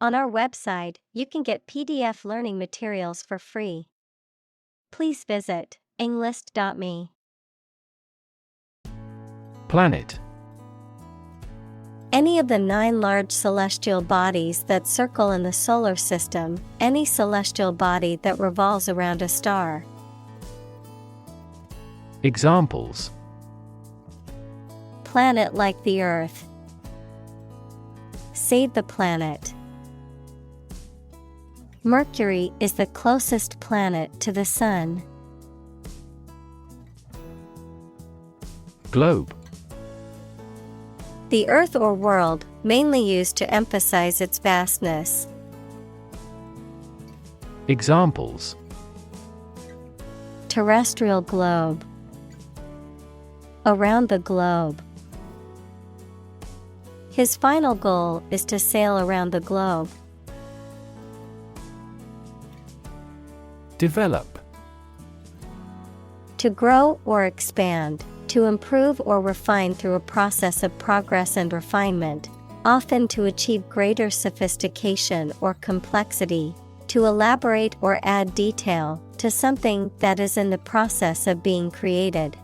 On our website, you can get PDF learning materials for free. Please visit englist.me. Planet. Any of the 9 large celestial bodies that circle in the solar system, any celestial body that revolves around a star. Examples: Planet like the Earth. Save the planet. Mercury is the closest planet to the Sun. Globe. The Earth or world, mainly used to emphasize its vastness. Examples: Terrestrial globe. Around the globe. His final goal is to sail around the globe. Develop. To grow or expand, to improve or refine through a process of progress and refinement, often to achieve greater sophistication or complexity, to elaborate or add detail to something that is in the process of being created.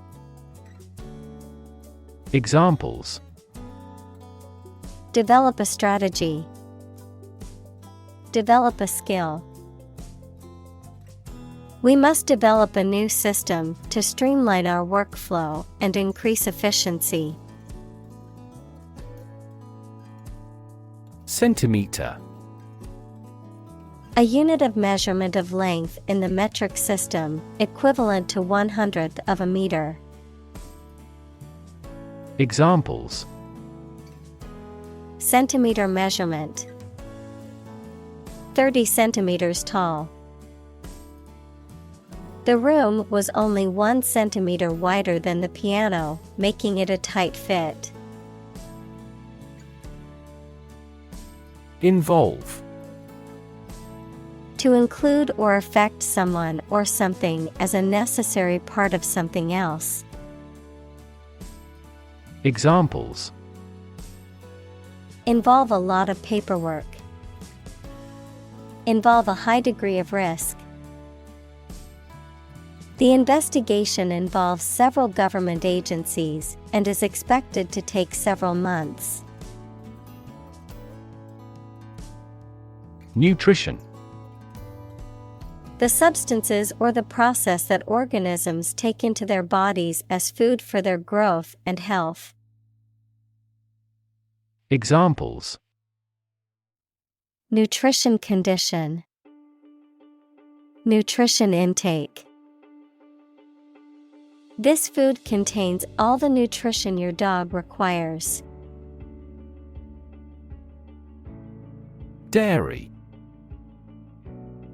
Examples: Develop a strategy. Develop a skill. We must develop a new system to streamline our workflow and increase efficiency. Centimeter. A unit of measurement of length in the metric system, equivalent to 1/100th of a meter. Examples: Centimeter measurement. 30 centimeters tall. The room was only 1 centimeter wider than the piano, making it a tight fit. Involve. To include or affect someone or something as a necessary part of something else. Examples: Involve a lot of paperwork. Involve a high degree of risk. The investigation involves several government agencies and is expected to take several months. Nutrition. The substances or the process that organisms take into their bodies as food for their growth and health. Examples: Nutrition condition. Nutrition intake. This food contains all the nutrition your dog requires. Dairy.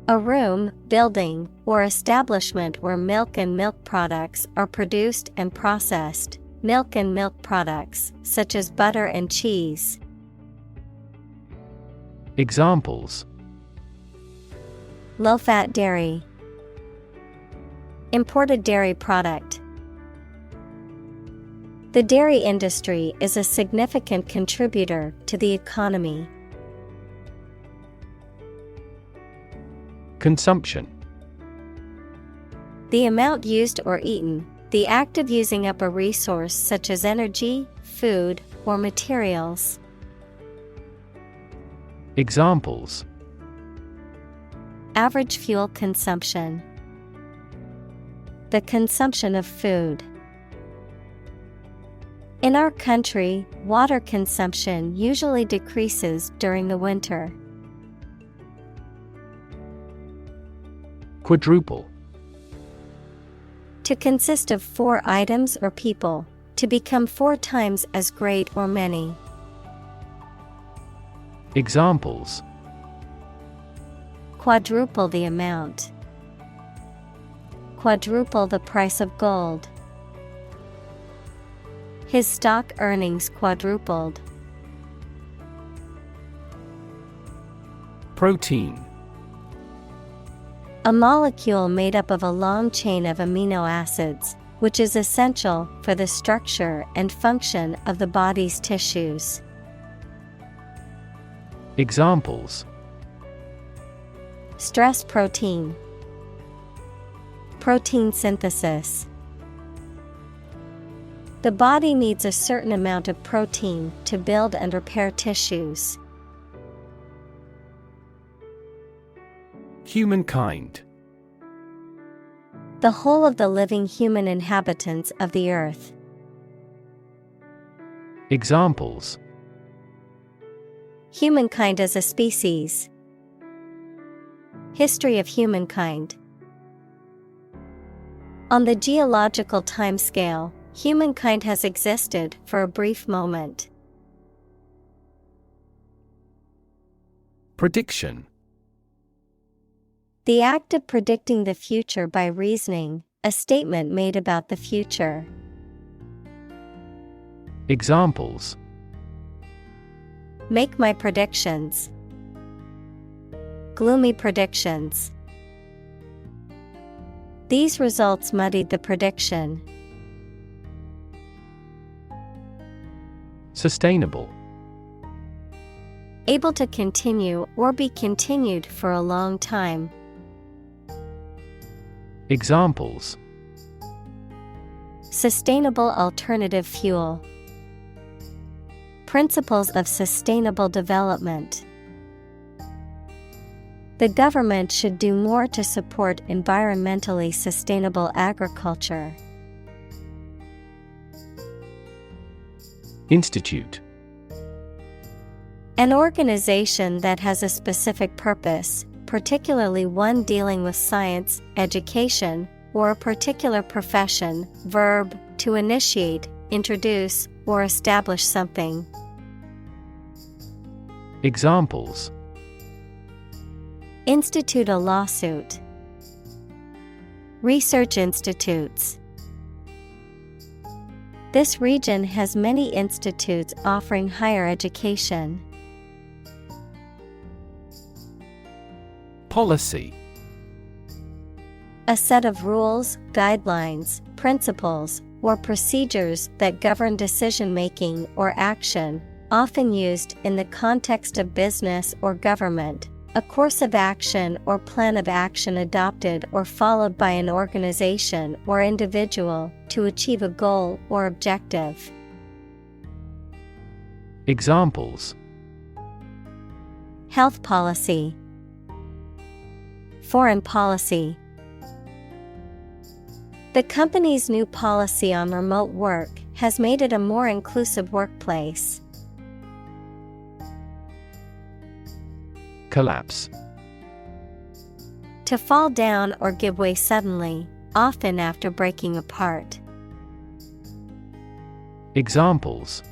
A room, building, or establishment where milk and milk products are produced and processed. Milk and milk products, such as butter and cheese. Examples: Low-fat dairy. Imported dairy product. The dairy industry is a significant contributor to the economy. Consumption. The amount used or eaten, the act of using up a resource such as energy, food, or materials. Examples: Average fuel consumption. The consumption of food. In our country, water consumption usually decreases during the winter. Quadruple. To consist of 4 items or people, to become 4 times as great or many. Examples: Quadruple the amount. Quadruple the price of gold. His stock earnings quadrupled. Protein. A molecule made up of a long chain of amino acids, which is essential for the structure and function of the body's tissues. Examples: Stress protein. Protein synthesis. The body needs a certain amount of protein to build and repair tissues. Humankind. The whole of the living human inhabitants of the earth. Examples: Humankind as a species. History of humankind. On the geological timescale, humankind has existed for a brief moment. Prediction. The act of predicting the future by reasoning, a statement made about the future. Examples: Make my predictions. Gloomy predictions. These results muddied the prediction. Sustainable. Able to continue or be continued for a long time. Examples: Sustainable alternative fuel. Principles of sustainable development. The government should do more to support environmentally sustainable agriculture. Institute. An organization that has a specific purpose, particularly one dealing with science, education, or a particular profession. Verb, to initiate, introduce, or establish something. Examples: Institute a lawsuit. Research institutes. This region has many institutes offering higher education. Policy. A set of rules, guidelines, principles, or procedures that govern decision-making or action, often used in the context of business or government. A course of action or plan of action adopted or followed by an organization or individual to achieve a goal or objective. Examples: Health policy. Foreign policy. The company's new policy on remote work has made it a more inclusive workplace. Collapse. To fall down or give way suddenly, often after breaking apart. Examples: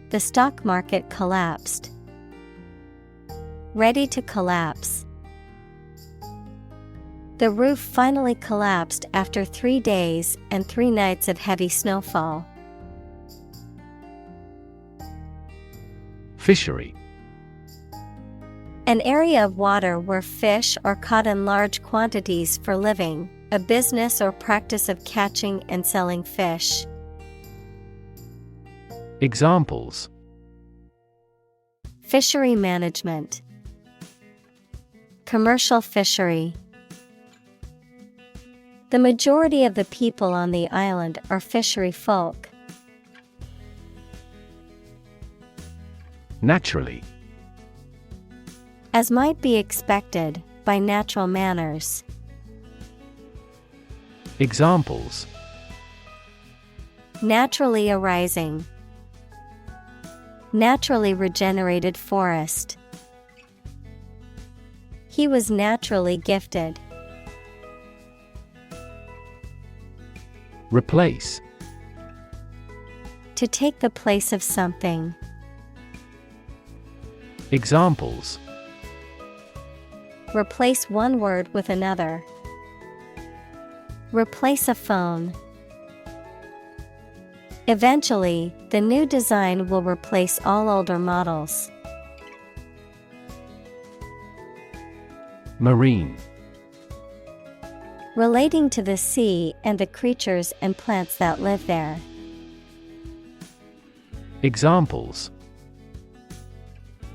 The stock market collapsed. Ready to collapse. The roof finally collapsed after 3 days and 3 nights of heavy snowfall. Fishery. An area of water where fish are caught in large quantities for living, a business or practice of catching and selling fish. Examples: Fishery management. Commercial fishery. The majority of the people on the island are fishery folk. Naturally. As might be expected, by natural manners. Examples: Naturally arising. Naturally regenerated forest. He was naturally gifted. Replace. To take the place of something. Examples: Replace one word with another. Replace a phone. Eventually, the new design will replace all older models. Marine. Relating to the sea and the creatures and plants that live there. Examples: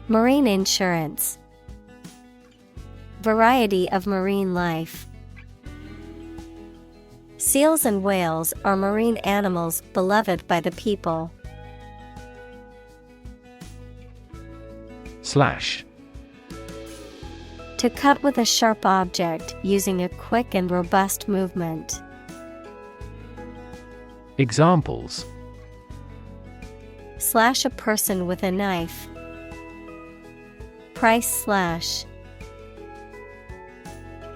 Marine insurance. variety of marine life. Seals and whales are marine animals beloved by the people. Slash. To cut with a sharp object using a quick and robust movement. Examples: Slash a person with a knife. Price slash.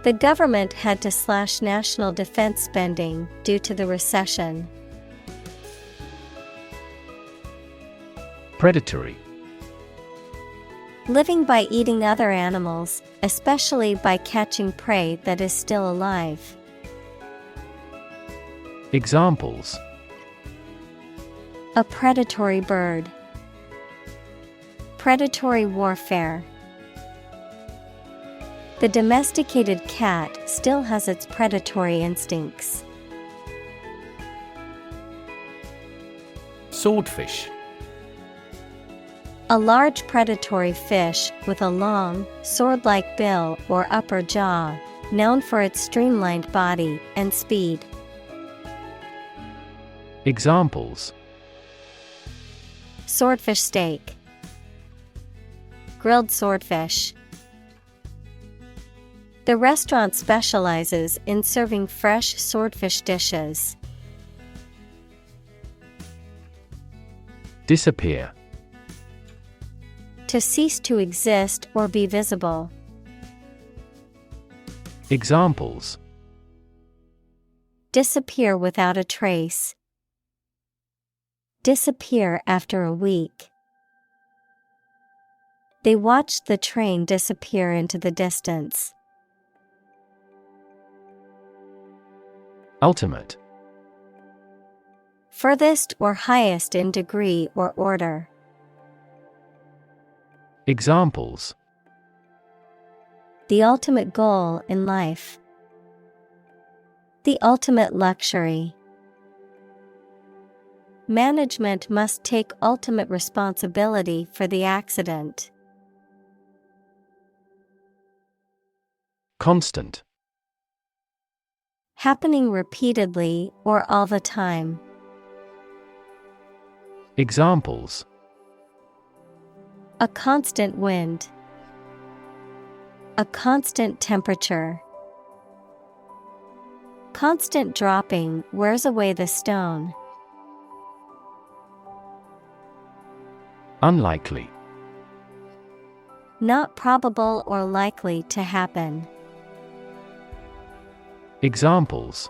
The government had to slash national defense spending due to the recession. Predatory. Living by eating other animals, especially by catching prey that is still alive. Examples: A predatory bird. Predatory warfare. The domesticated cat still has its predatory instincts. Swordfish. A large predatory fish with a long, sword-like bill or upper jaw, known for its streamlined body and speed. Examples: Swordfish steak. Grilled swordfish. The restaurant specializes in serving fresh swordfish dishes. Disappear. To cease to exist or be visible. Examples: Disappear without a trace. Disappear after a week. They watched the train disappear into the distance. Ultimate. Furthest or highest in degree or order. Examples: The ultimate goal in life. The ultimate luxury. Management must take ultimate responsibility for the accident. Constant. Happening repeatedly or all the time. Examples: A constant wind. A constant temperature. Constant dropping wears away the stone. Unlikely. Not probable or likely to happen. Examples: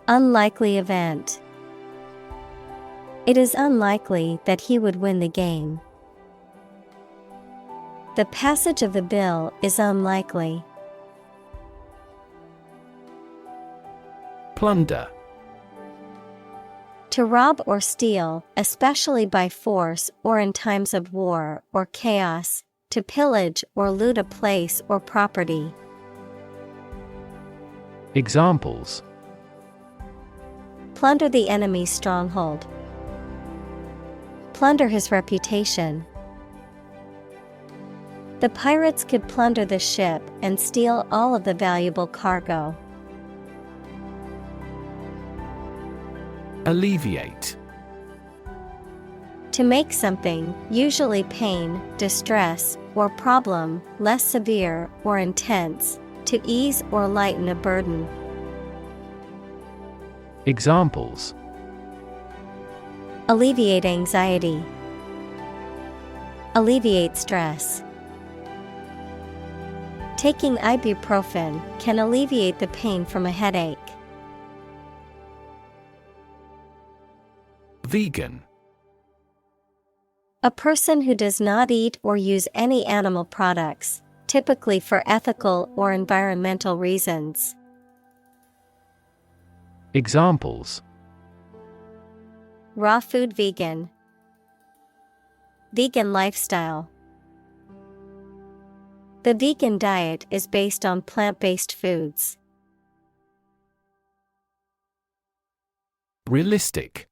Unlikely event. It is unlikely that he would win the game. The passage of the bill is unlikely. Plunder. To rob or steal, especially by force or in times of war or chaos, to pillage or loot a place or property. Examples: Plunder the enemy's stronghold. Plunder his reputation. The pirates could plunder the ship and steal all of the valuable cargo. Alleviate. To make something, usually pain, distress, or problem, less severe or intense, to ease or lighten a burden. Examples: Alleviate anxiety. Alleviate stress. Taking ibuprofen can alleviate the pain from a headache. Vegan. A person who does not eat or use any animal products, typically for ethical or environmental reasons. Examples: Raw food vegan. Vegan lifestyle. The vegan diet is based on plant-based foods. Realistic.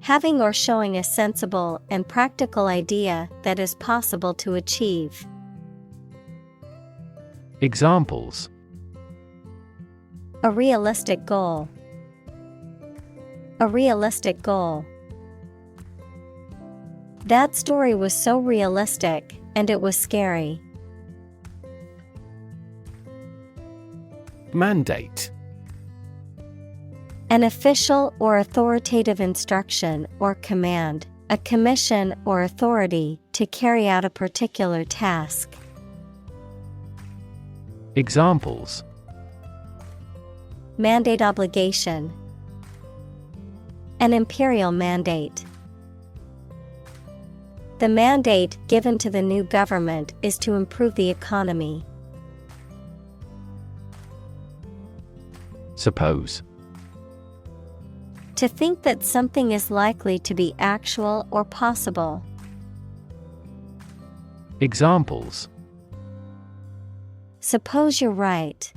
Having or showing a sensible and practical idea that is possible to achieve. Examples: a realistic goal. A realistic goal. That story was so realistic, and it was scary. Mandate. An official or authoritative instruction or command, a commission or authority to carry out a particular task. Examples: mandate obligation. An imperial mandate. The mandate given to the new government is to improve the economy. Suppose. To think that something is likely to be actual or possible. Examples: suppose you're right.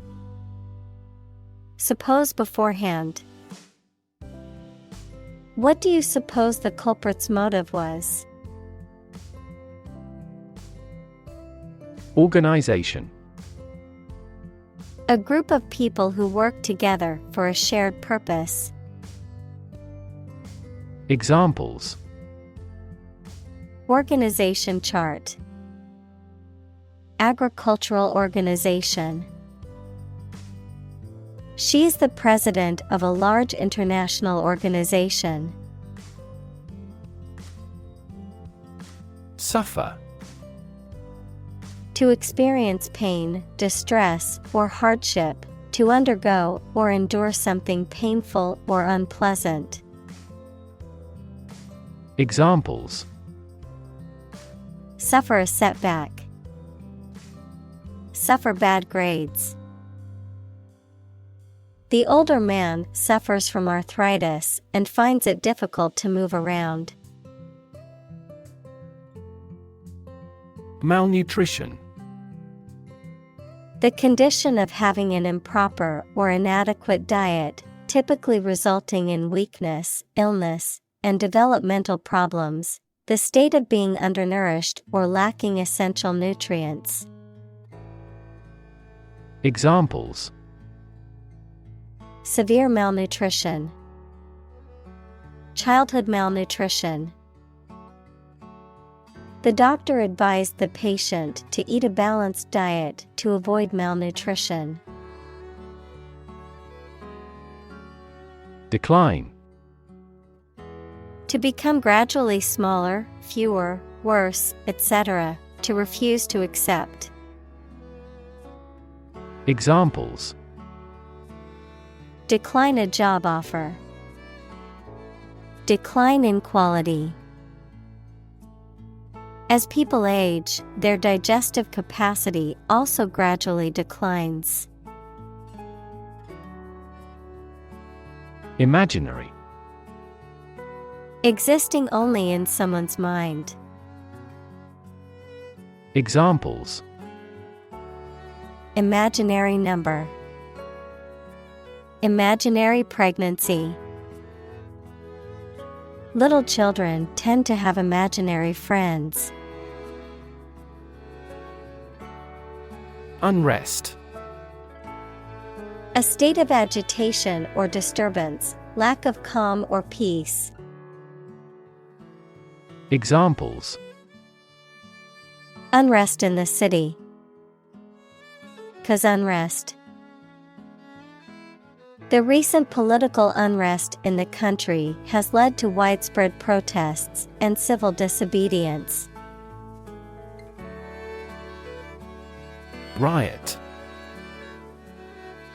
Suppose beforehand. What do you suppose the culprit's motive was? Organization. A group of people who work together for a shared purpose. Examples: organization chart. Agricultural organization. She is the president of a large international organization. Suffer. To experience pain, distress, or hardship, to undergo or endure something painful or unpleasant. Examples: suffer a setback. Suffer bad grades. The older man suffers from arthritis and finds it difficult to move around. Malnutrition. The condition of having an improper or inadequate diet, typically resulting in weakness, illness, and developmental problems, the state of being undernourished or lacking essential nutrients. Examples: severe malnutrition. Childhood malnutrition. The doctor advised the patient to eat a balanced diet to avoid malnutrition. Decline. To become gradually smaller, fewer, worse, etc., to refuse to accept. Examples: decline a job offer. Decline in quality. As people age, their digestive capacity also gradually declines. Imaginary. Existing only in someone's mind. Examples: imaginary number. Imaginary pregnancy. Little children tend to have imaginary friends. Unrest. A state of agitation or disturbance, lack of calm or peace. Examples: unrest in the city. Cause unrest. The recent political unrest in the country has led to widespread protests and civil disobedience. Riot.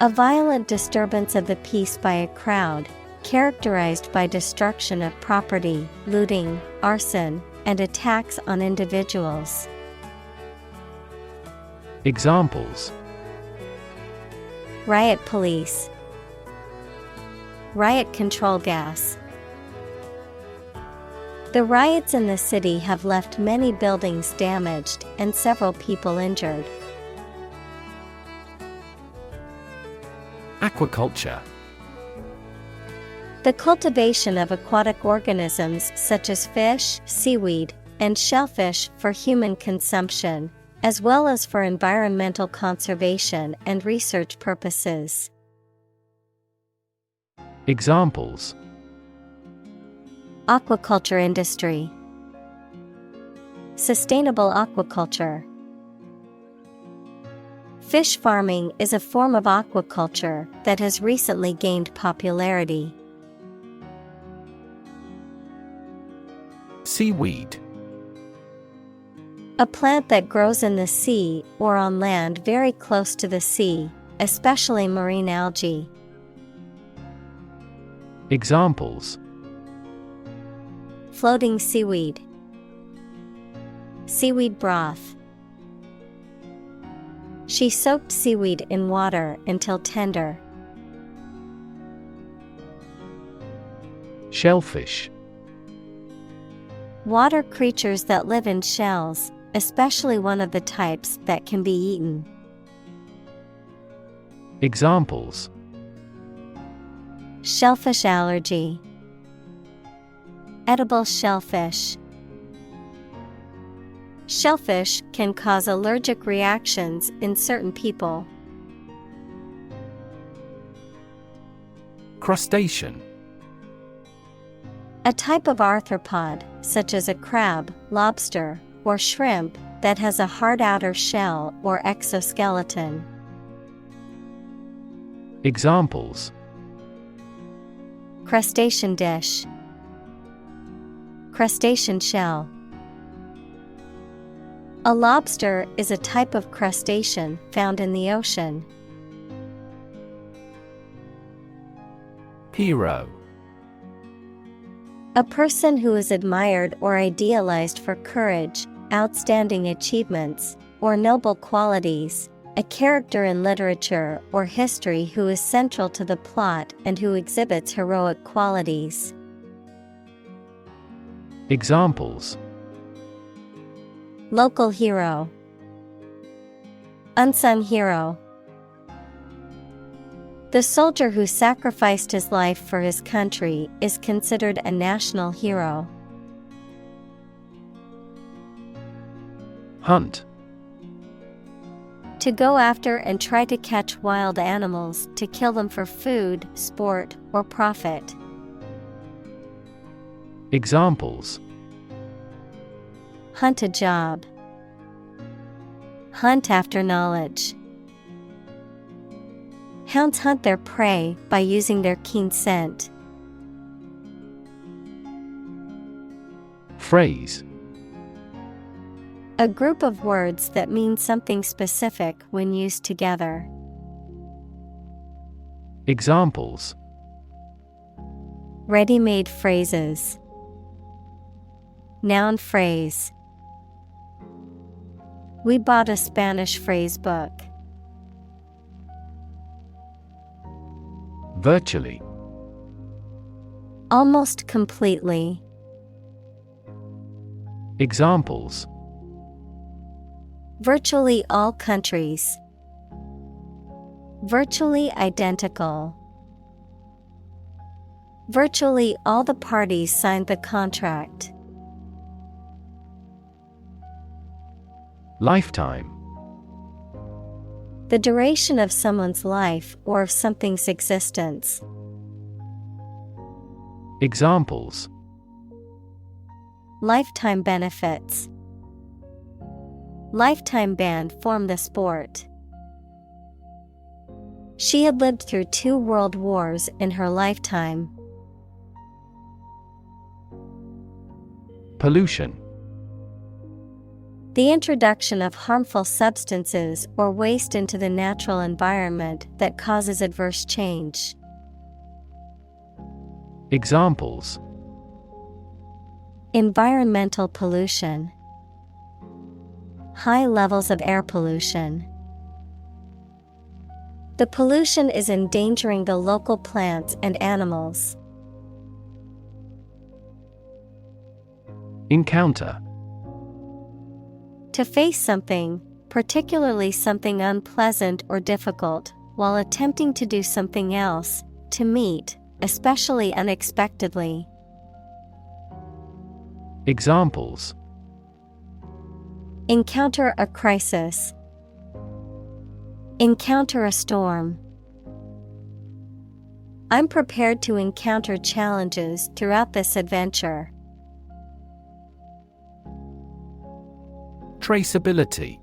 A violent disturbance of the peace by a crowd, characterized by destruction of property, looting, arson, and attacks on individuals. Examples: riot police. Riot control gas. The riots in the city have left many buildings damaged and several people injured. Aquaculture. The cultivation of aquatic organisms such as fish, seaweed, and shellfish for human consumption, as well as for environmental conservation and research purposes. Examples: Aquaculture industry. Sustainable aquaculture. Fish farming is a form of aquaculture that has recently gained popularity. Seaweed. A plant that grows in the sea or on land very close to the sea, especially marine algae. Examples: Floating seaweed. Seaweed broth. She soaked seaweed in water until tender. Shellfish. Water creatures that live in shells, especially one of the types that can be eaten. Examples: Shellfish allergy. Edible shellfish. Shellfish can cause allergic reactions in certain people. Crustacean. A type of arthropod, such as a crab, lobster, or shrimp, that has a hard outer shell or exoskeleton. Examples: Crustacean dish. Crustacean shell. A lobster is a type of crustacean found in the ocean. Hero. A person who is admired or idealized for courage, outstanding achievements, or noble qualities, a character in literature or history who is central to the plot and who exhibits heroic qualities. Examples: Local hero. Unsung hero. The soldier who sacrificed his life for his country is considered a national hero. Hunt. To go after and try to catch wild animals to kill them for food, sport, or profit. Examples: Hunt a job. Hunt after knowledge. Hounds hunt their prey by using their keen scent. Phrase. A group of words that mean something specific when used together. Examples: Ready-made phrases. Noun phrase. We bought a Spanish phrase book. Virtually. Almost completely. Examples: Virtually all countries. Virtually identical. Virtually all the parties signed the contract. Lifetime. The duration of someone's life or of something's existence. Examples: Lifetime benefits. Lifetime ban formed the sport. She had lived through 2 world wars in her lifetime. Pollution. The introduction of harmful substances or waste into the natural environment that causes adverse change. Examples: Environmental pollution. High levels of air pollution. The pollution is endangering the local plants and animals. Encounter. To face something, particularly something unpleasant or difficult, while attempting to do something else, to meet, especially unexpectedly. Examples: Encounter a crisis. Encounter a storm. I'm prepared to encounter challenges throughout this adventure. Traceability.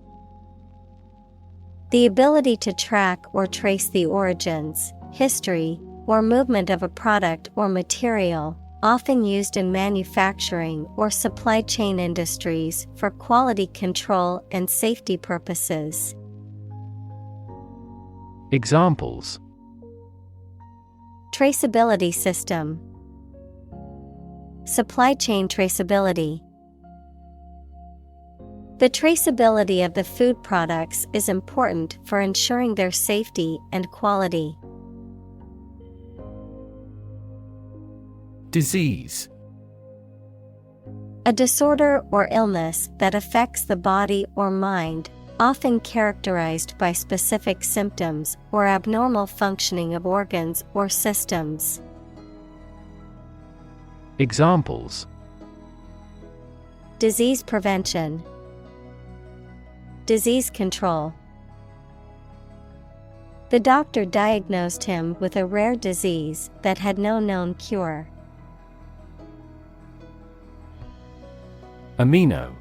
The ability to track or trace the origins, history, or movement of a product or material, often used in manufacturing or supply chain industries for quality control and safety purposes. Examples: Traceability system. Supply chain traceability. The traceability of the food products is important for ensuring their safety and quality. Disease. A disorder or illness that affects the body or mind, often characterized by specific symptoms or abnormal functioning of organs or systems. Examples: Disease prevention. Disease control. The doctor diagnosed him with a rare disease that had no known cure. Amino.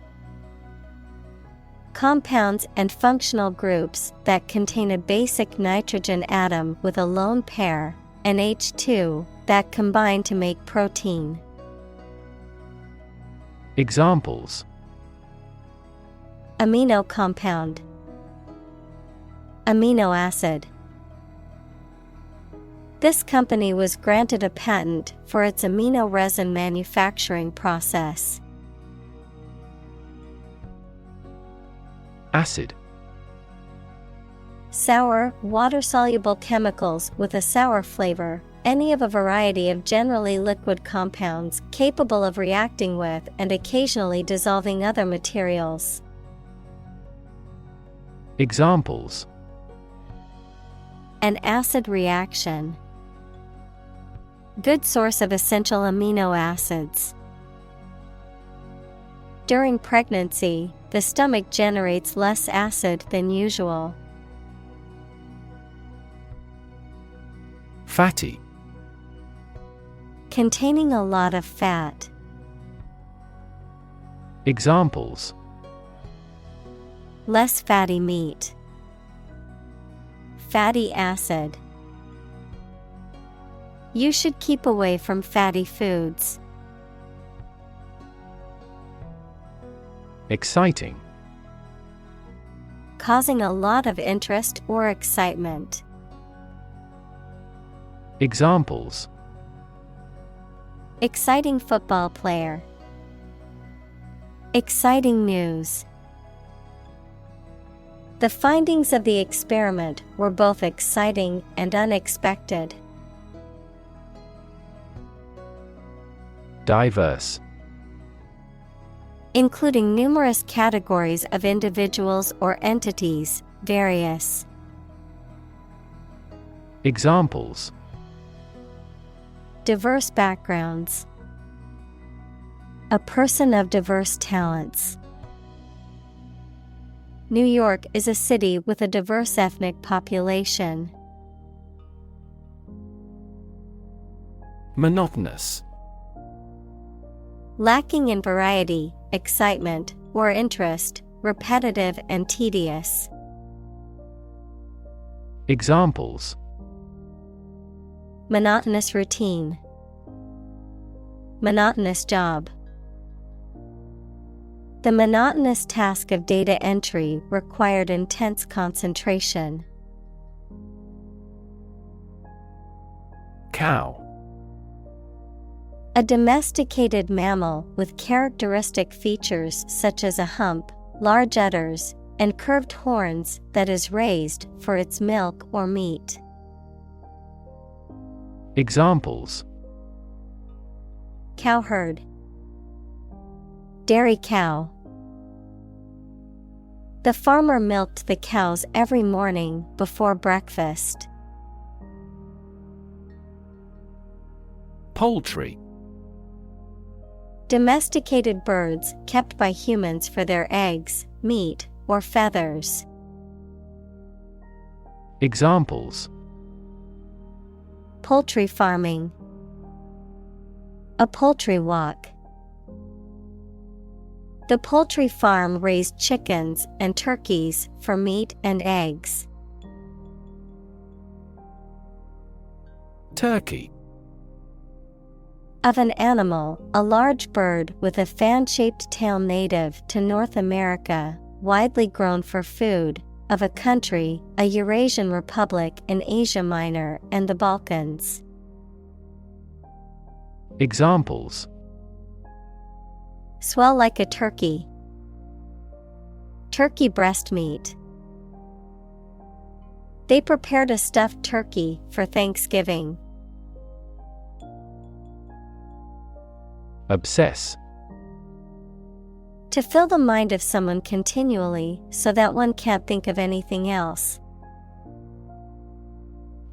Compounds and functional groups that contain a basic nitrogen atom with a lone pair, and H2, that combine to make protein. Examples: Amino compound. Amino acid. This company was granted a patent for its amino resin manufacturing process. Acid. Sour, water-soluble chemicals with a sour flavor, any of a variety of generally liquid compounds capable of reacting with and occasionally dissolving other materials. Examples: An acid reaction. Good source of essential amino acids. During pregnancy, the stomach generates less acid than usual. Fatty. Containing a lot of fat. Examples: Less fatty meat. Fatty acid. You should keep away from fatty foods. Exciting. Causing a lot of interest or excitement. Examples: Exciting football player. Exciting news. The findings of the experiment were both exciting and unexpected. Diverse. Including numerous categories of individuals or entities, various. Examples: Diverse backgrounds. A person of diverse talents. New York is a city with a diverse ethnic population. Monotonous. Lacking in variety, excitement, or interest, repetitive and tedious. Examples: Monotonous routine. Monotonous job. The monotonous task of data entry required intense concentration. Cow. A domesticated mammal with characteristic features such as a hump, large udders, and curved horns that is raised for its milk or meat. Examples: Cowherd. Dairy cow. The farmer milked the cows every morning before breakfast. Poultry. Domesticated birds kept by humans for their eggs, meat, or feathers. Examples: Poultry farming. A poultry walk. The poultry farm raised chickens and turkeys for meat and eggs. Turkey. Of an animal, a large bird with a fan-shaped tail native to North America, widely grown for food. Of a country, a Eurasian republic in Asia Minor and the Balkans. Examples: Swell like a turkey. Turkey breast meat. They prepared a stuffed turkey for Thanksgiving. Obsess. To fill the mind of someone continually so that one can't think of anything else.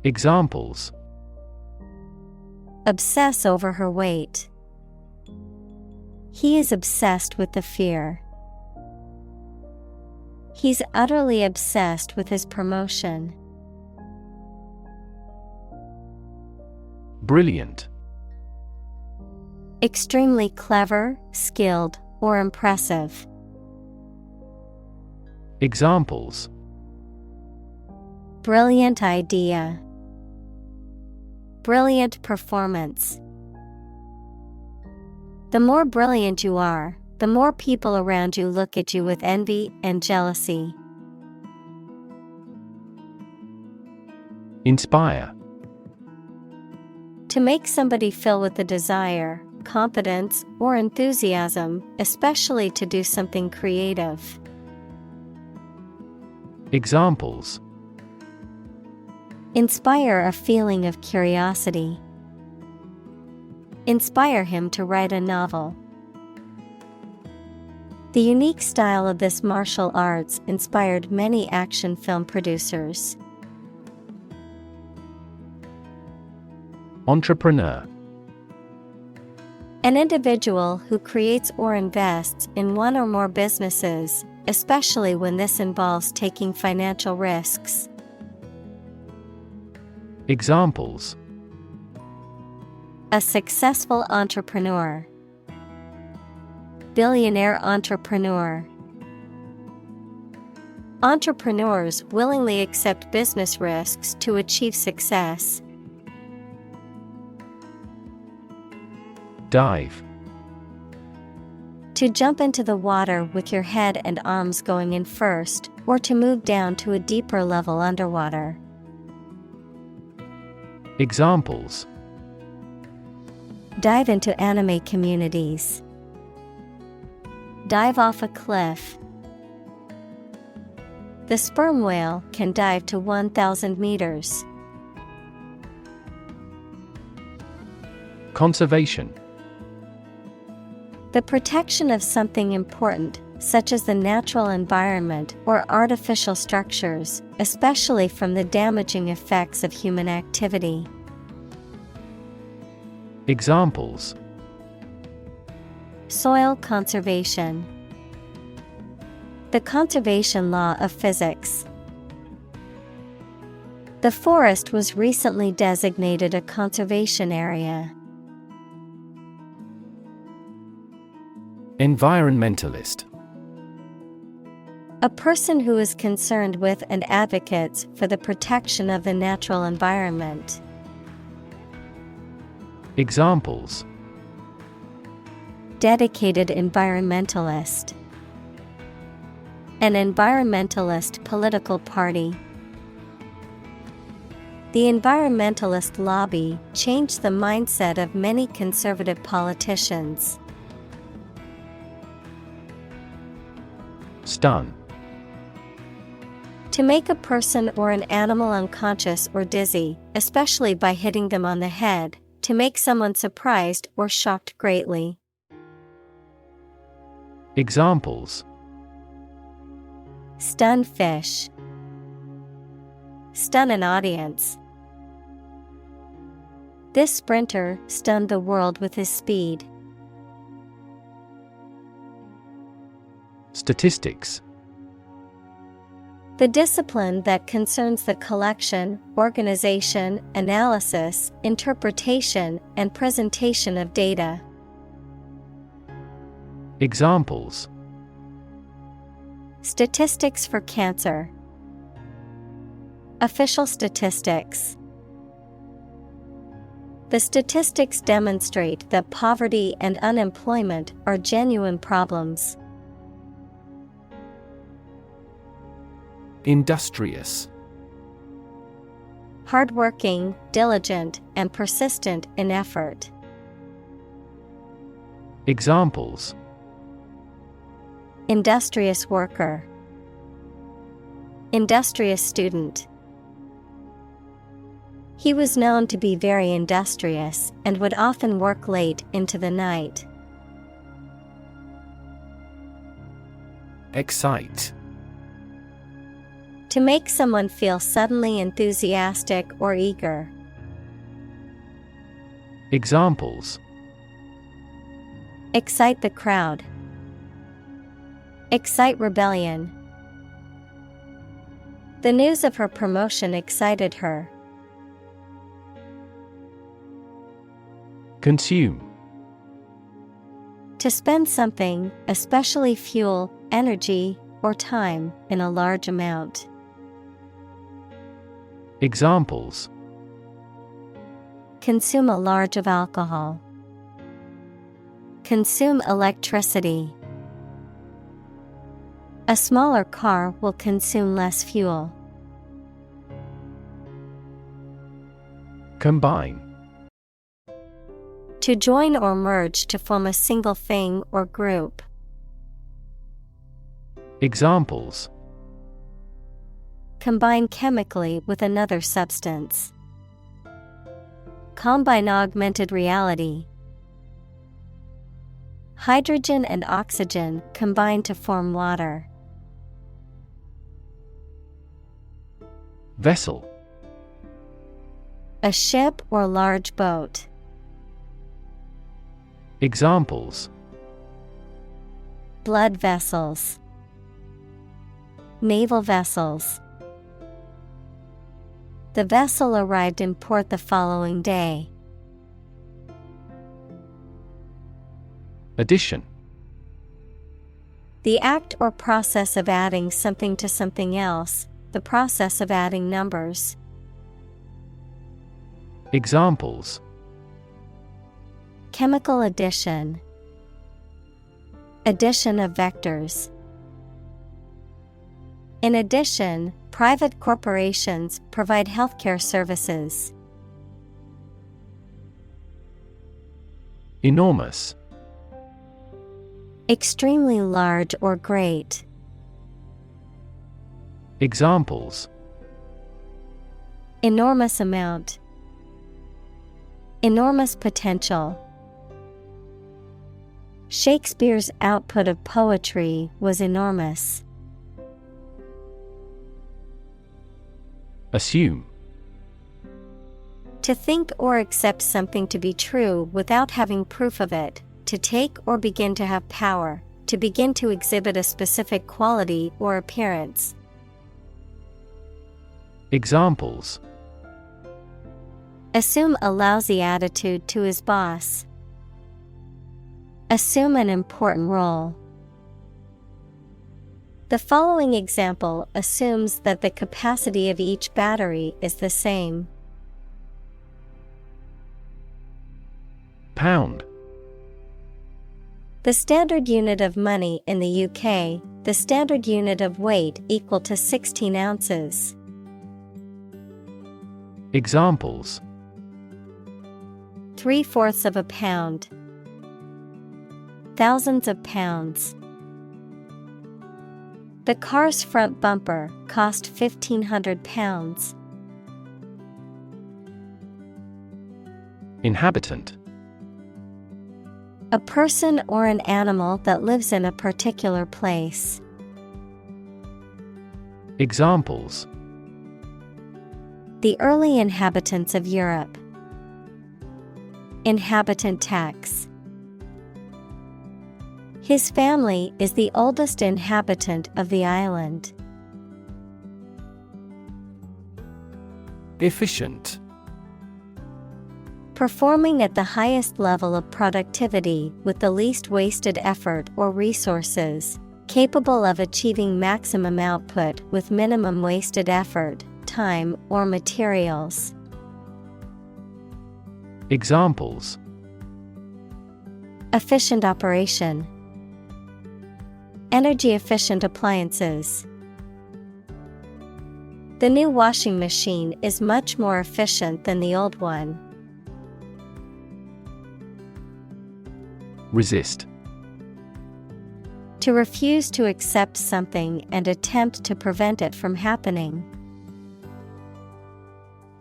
Examples: Obsess over her weight. He is obsessed with the fear. He's utterly obsessed with his promotion. Brilliant. Extremely clever, skilled, or impressive. Examples: Brilliant idea. Brilliant performance. The more brilliant you are, the more people around you look at you with envy and jealousy. Inspire. To make somebody feel with a desire, confidence, or enthusiasm, especially to do something creative. Examples: Inspire a feeling of curiosity. Inspire him to write a novel. The unique style of this martial arts inspired many action film producers. Entrepreneur. An individual who creates or invests in one or more businesses, especially when this involves taking financial risks. Examples: A successful entrepreneur. Billionaire entrepreneur. Entrepreneurs willingly accept business risks to achieve success. Dive. To jump into the water with your head and arms going in first, or to move down to a deeper level underwater. Examples: Dive into anime communities. Dive off a cliff. The sperm whale can dive to 1,000 meters. Conservation. The protection of something important, such as the natural environment or artificial structures, especially from the damaging effects of human activity. Examples: Soil conservation. The conservation law of physics. The forest was recently designated a conservation area. Environmentalist. A person who is concerned with and advocates for the protection of the natural environment. Examples: Dedicated environmentalist. An environmentalist political party. The environmentalist lobby changed the mindset of many conservative politicians. Stun. To make a person or an animal unconscious or dizzy, especially by hitting them on the head, to make someone surprised or shocked greatly. Examples: Stun fish. Stun an audience. This sprinter stunned the world with his speed. Statistics. The discipline that concerns the collection, organization, analysis, interpretation, and presentation of data. Examples: Statistics for cancer. Official statistics. The statistics demonstrate that poverty and unemployment are genuine problems. Industrious. Hardworking, diligent, and persistent in effort. Examples: Industrious worker. Industrious student. He was known to be very industrious and would often work late into the night. Excite. To make someone feel suddenly enthusiastic or eager. Examples: Excite the crowd. Excite rebellion. The news of her promotion excited her. Consume. To spend something, especially fuel, energy, or time, in a large amount. Examples: Consume a large of alcohol. Consume electricity. A smaller car will consume less fuel. Combine. To join or merge to form a single thing or group. Examples: Combine chemically with another substance. Combine augmented reality. Hydrogen and oxygen combine to form water. Vessel. A ship or large boat. Examples: Blood vessels. Naval vessels. The vessel arrived in port the following day. Addition. The act or process of adding something to something else, the process of adding numbers. Examples: Chemical addition. Addition of vectors. In addition, private corporations provide healthcare services. Enormous. Extremely large or great. Examples: Enormous amount. Enormous potential. Shakespeare's output of poetry was enormous. Assume. To think or accept something to be true without having proof of it, to take or begin to have power, to begin to exhibit a specific quality or appearance. Examples: Assume a lousy attitude to his boss. Assume an important role. The following example assumes that the capacity of each battery is the same. Pound. The standard unit of money in the UK, the standard unit of weight equal to 16 ounces. Examples: 3/4 of a pound. Thousands of pounds. The car's front bumper cost £1,500. Inhabitant. A person or an animal that lives in a particular place. Examples: The early inhabitants of Europe. Inhabitant tax. His family is the oldest inhabitant of the island. Efficient. Performing at the highest level of productivity with the least wasted effort or resources, capable of achieving maximum output with minimum wasted effort, time, or materials. Examples: Efficient operation. Energy efficient appliances. The new washing machine is much more efficient than the old one. Resist. To refuse to accept something and attempt to prevent it from happening.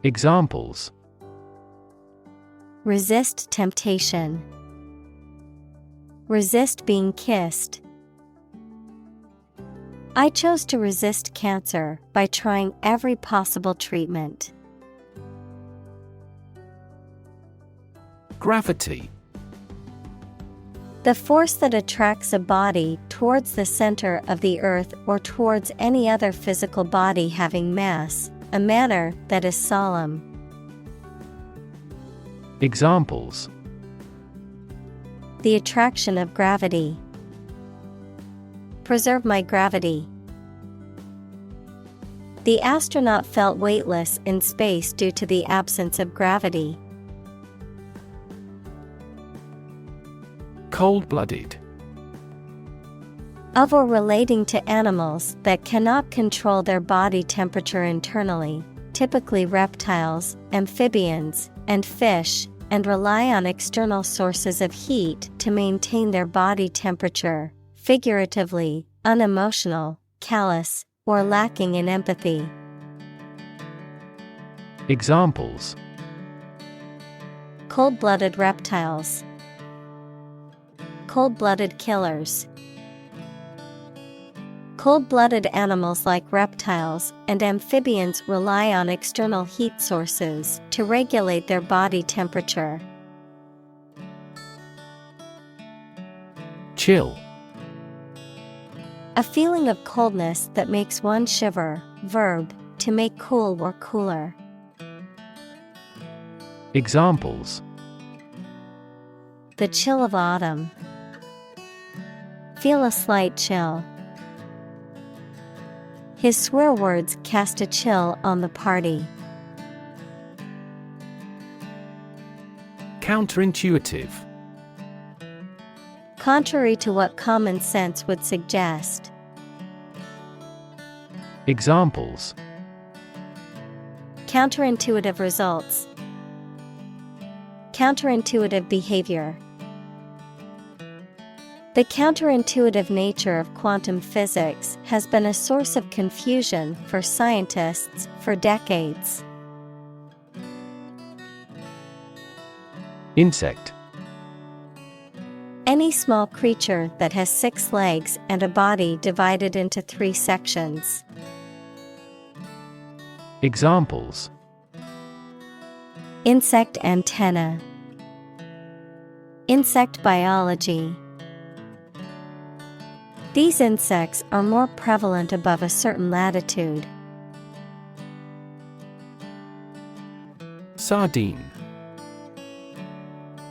Examples: Resist temptation. Resist being kissed. I chose to resist cancer by trying every possible treatment. Gravity. The force that attracts a body towards the center of the earth or towards any other physical body having mass, a manner that is solemn. Examples: The attraction of gravity. Preserve my gravity. The astronaut felt weightless in space due to the absence of gravity. Cold-blooded. Of or relating to animals that cannot control their body temperature internally, typically reptiles, amphibians, and fish, and rely on external sources of heat to maintain their body temperature, figuratively, unemotional, callous, or lacking in empathy. Examples: Cold-blooded reptiles. Cold-blooded killers. Cold-blooded animals like reptiles and amphibians rely on external heat sources to regulate their body temperature. Chill. A feeling of coldness that makes one shiver. Verb, to make cool or cooler. Examples: The chill of autumn. Feel a slight chill. His swear words cast a chill on the party. Counterintuitive. Contrary to what common sense would suggest. Examples: Counterintuitive results. Counterintuitive behavior. The counterintuitive nature of quantum physics has been a source of confusion for scientists for decades. Insect. Any small creature that has 6 legs and a body divided into 3 sections. Examples: Insect antenna. Insect biology. These insects are more prevalent above a certain latitude. Sardine.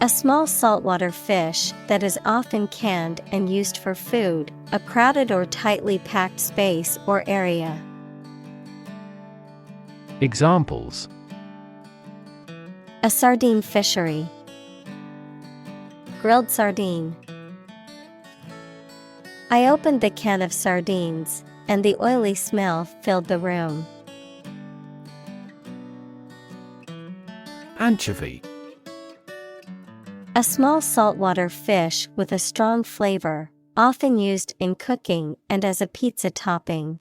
A small saltwater fish that is often canned and used for food, a crowded or tightly packed space or area. Examples: A sardine fishery. Grilled sardine. I opened the can of sardines, and the oily smell filled the room. Anchovy. A small saltwater fish with a strong flavor, often used in cooking and as a pizza topping.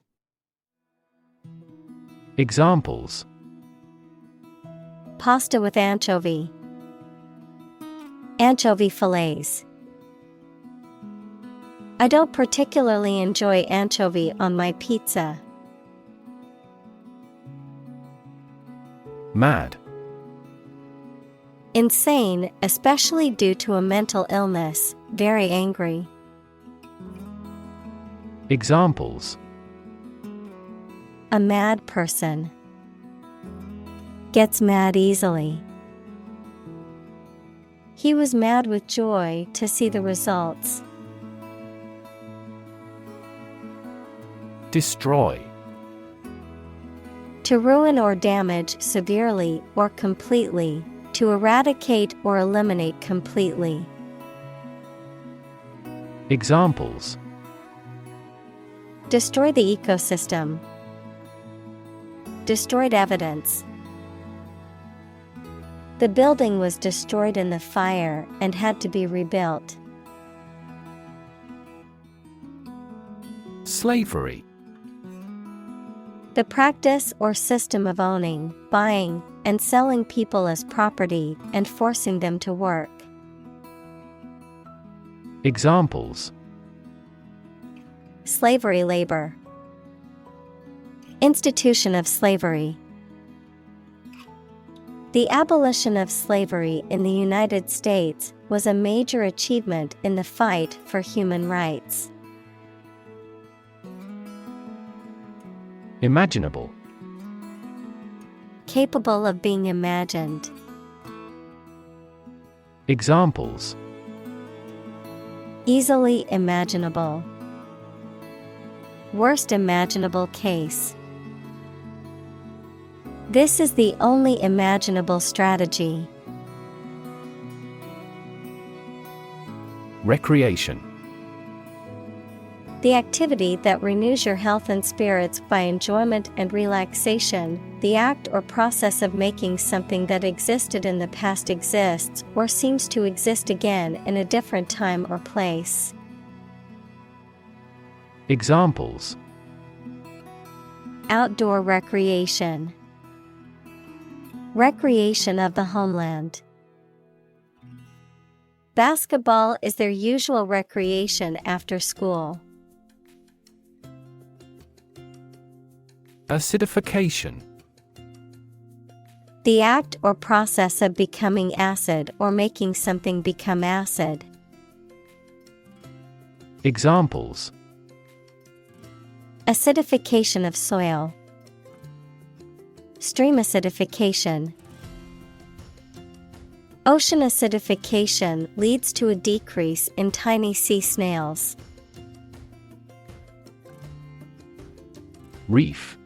Examples: Pasta with anchovy. Anchovy fillets. I don't particularly enjoy anchovy on my pizza. Mad. Insane, especially due to a mental illness, very angry. Examples: A mad person. Gets mad easily. He was mad with joy to see the results. Destroy. To ruin or damage severely or completely, to eradicate or eliminate completely. Examples: Destroy the ecosystem. Destroyed evidence. The building was destroyed in the fire and had to be rebuilt. Slavery. The practice or system of owning, buying, and selling people as property and forcing them to work. Examples: Slavery labor. Institution of slavery. The abolition of slavery in the United States was a major achievement in the fight for human rights. Imaginable. Capable of being imagined. Examples: Easily imaginable. Worst imaginable case. This is the only imaginable strategy. Recreation. The activity that renews your health and spirits by enjoyment and relaxation, the act or process of making something that existed in the past exists or seems to exist again in a different time or place. Examples: Outdoor recreation. Recreation of the homeland. Basketball is their usual recreation after school. Acidification. The act or process of becoming acid or making something become acid. Examples: Acidification of soil. Stream acidification. Ocean acidification leads to a decrease in tiny sea snails. Reef.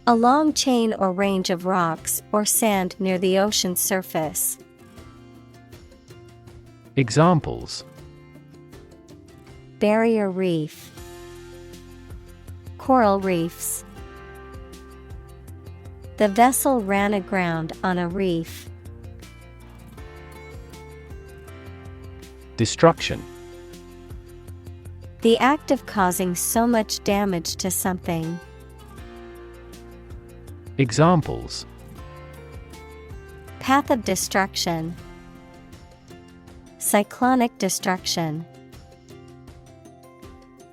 A long chain or range of rocks or sand near the ocean's surface. Examples: Barrier reef. Coral reefs. The vessel ran aground on a reef. Destruction. The act of causing so much damage to something. Examples: Path of destruction. Cyclonic destruction.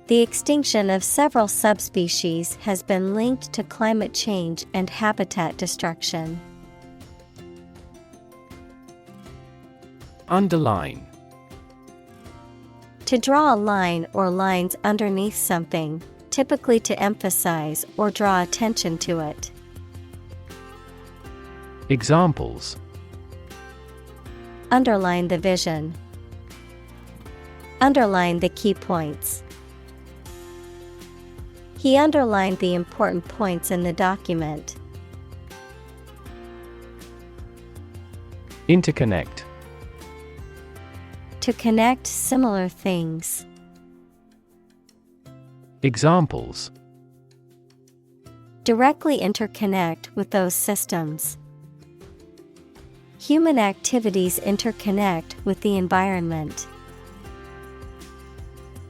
The extinction of several subspecies has been linked to climate change and habitat destruction. Underline. To draw a line or lines underneath something, typically to emphasize or draw attention to it. Examples: Underline the vision. Underline the key points. He underlined the important points in the document. Interconnect. To connect similar things. Examples: Directly interconnect with those systems. Human activities interconnect with the environment.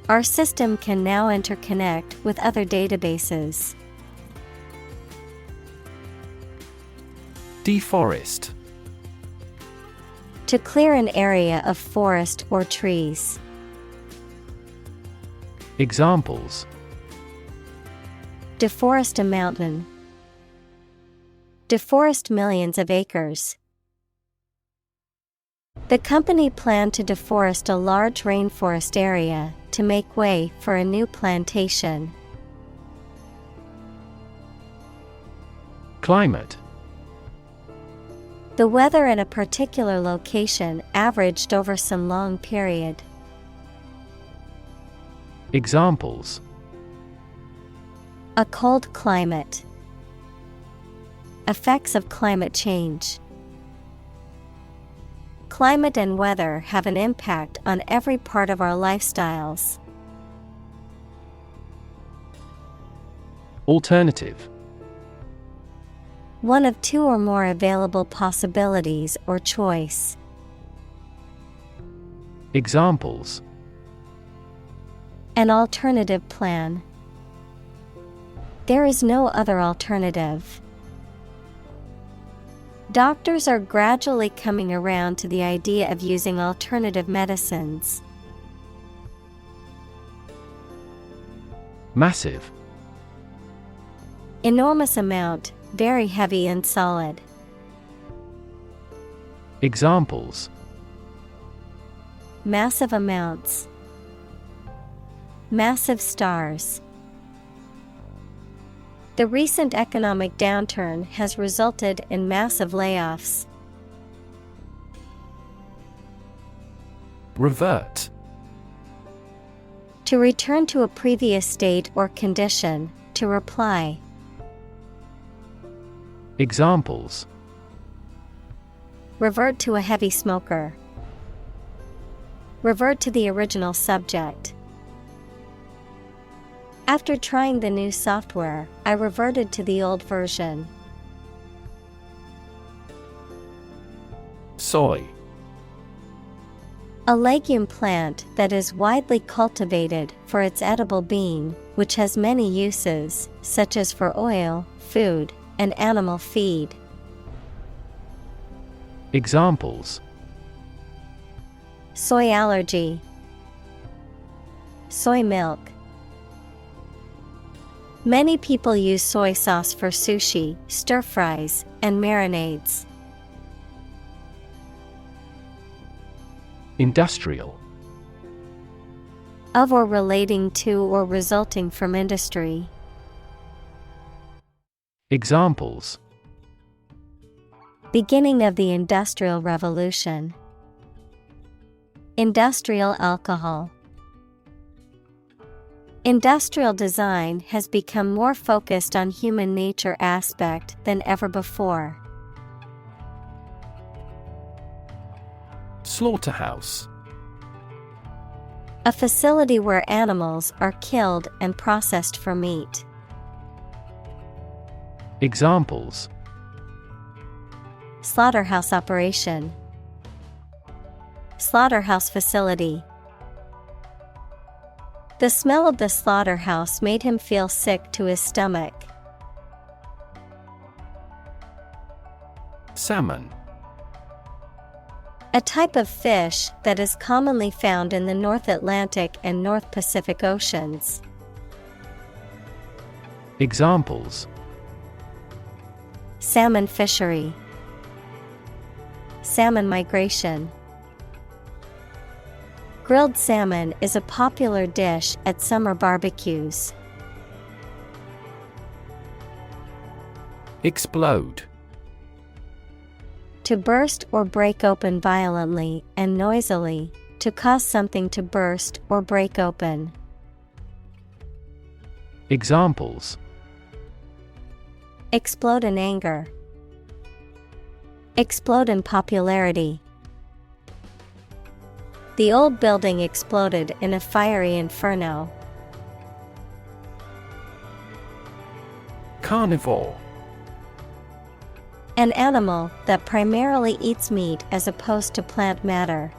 Our system can now interconnect with other databases. Deforest. To clear an area of forest or trees. Examples: Deforest a mountain. Deforest millions of acres. The company planned to deforest a large rainforest area to make way for a new plantation. Climate. The weather in a particular location averaged over some long period. Examples: A cold climate. Effects of climate change. Climate and weather have an impact on every part of our lifestyles. Alternative: One of two or more available possibilities or choice. Examples: An alternative plan. There is no other alternative. Doctors are gradually coming around to the idea of using alternative medicines. Massive: Enormous amount, very heavy and solid. Examples: Massive amounts. Massive stars. The recent economic downturn has resulted in massive layoffs. Revert: To return to a previous state or condition, to reply. Examples: Revert to a heavy smoker. Revert to the original subject. After trying the new software, I reverted to the old version. Soy: A legume plant that is widely cultivated for its edible bean, which has many uses, such as for oil, food, and animal feed. Examples: Soy allergy. Soy milk. Many people use soy sauce for sushi, stir-fries, and marinades. Industrial: Of or relating to or resulting from industry. Examples: Beginning of the Industrial Revolution. Industrial alcohol. Industrial design has become more focused on human nature aspect than ever before. Slaughterhouse: A facility where animals are killed and processed for meat. Examples: Slaughterhouse operation. Slaughterhouse facility. The smell of the slaughterhouse made him feel sick to his stomach. Salmon: A type of fish that is commonly found in the North Atlantic and North Pacific Oceans. Examples: Salmon fishery. Salmon migration. Grilled salmon is a popular dish at summer barbecues. Explode: To burst or break open violently and noisily, to cause something to burst or break open. Examples: Explode in anger. Explode in popularity. The old building exploded in a fiery inferno. Carnivore: An animal that primarily eats meat as opposed to plant matter.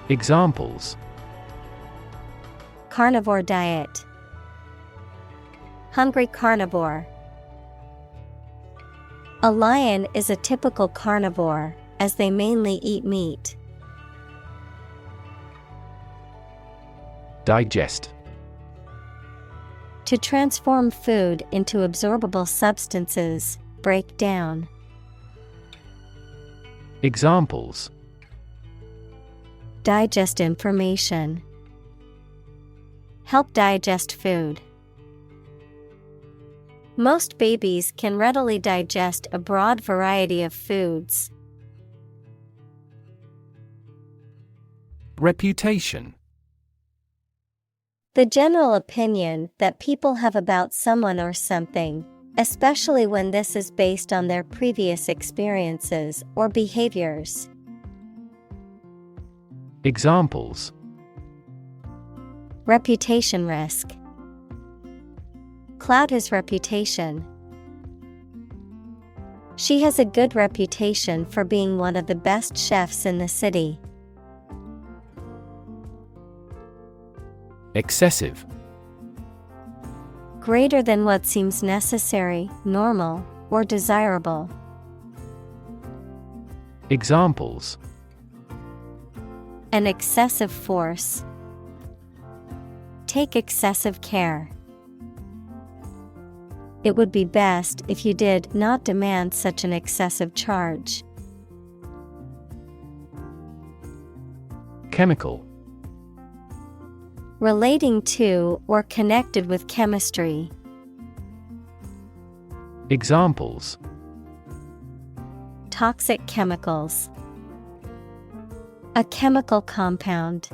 Examples: Carnivore diet. Hungry carnivore. A lion is a typical carnivore, as they mainly eat meat. Digest: To transform food into absorbable substances, break down. Examples: Digest information. Help digest food. Most babies can readily digest a broad variety of foods. Reputation. The general opinion that people have about someone or something, especially when this is based on their previous experiences or behaviors. Examples: Reputation risk. Cloud his reputation. She has a good reputation for being one of the best chefs in the city. Excessive. Greater than what seems necessary, normal, or desirable. Examples: An excessive force. Take excessive care. It would be best if you did not demand such an excessive charge. Chemical. Relating to or connected with chemistry. Examples: Toxic chemicals. A chemical compound.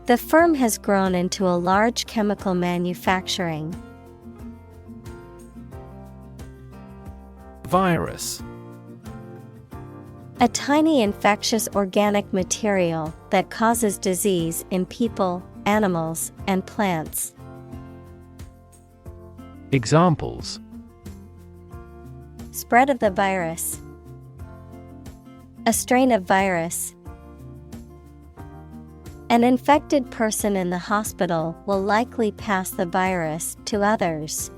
The firm has grown into a large chemical manufacturing. Virus. A tiny infectious organic material that causes disease in people, animals, and plants. Examples: Spread of the virus. A strain of virus. An infected person in the hospital will likely pass the virus to others.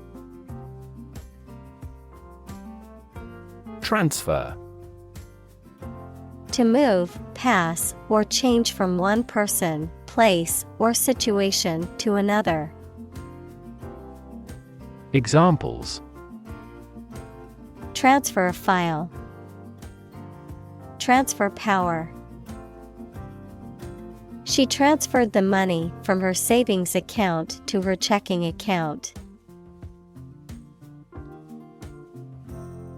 Transfer. To move, pass, or change from one person, place, or situation to another. Examples: Transfer a file. Transfer power. She transferred the money from her savings account to her checking account.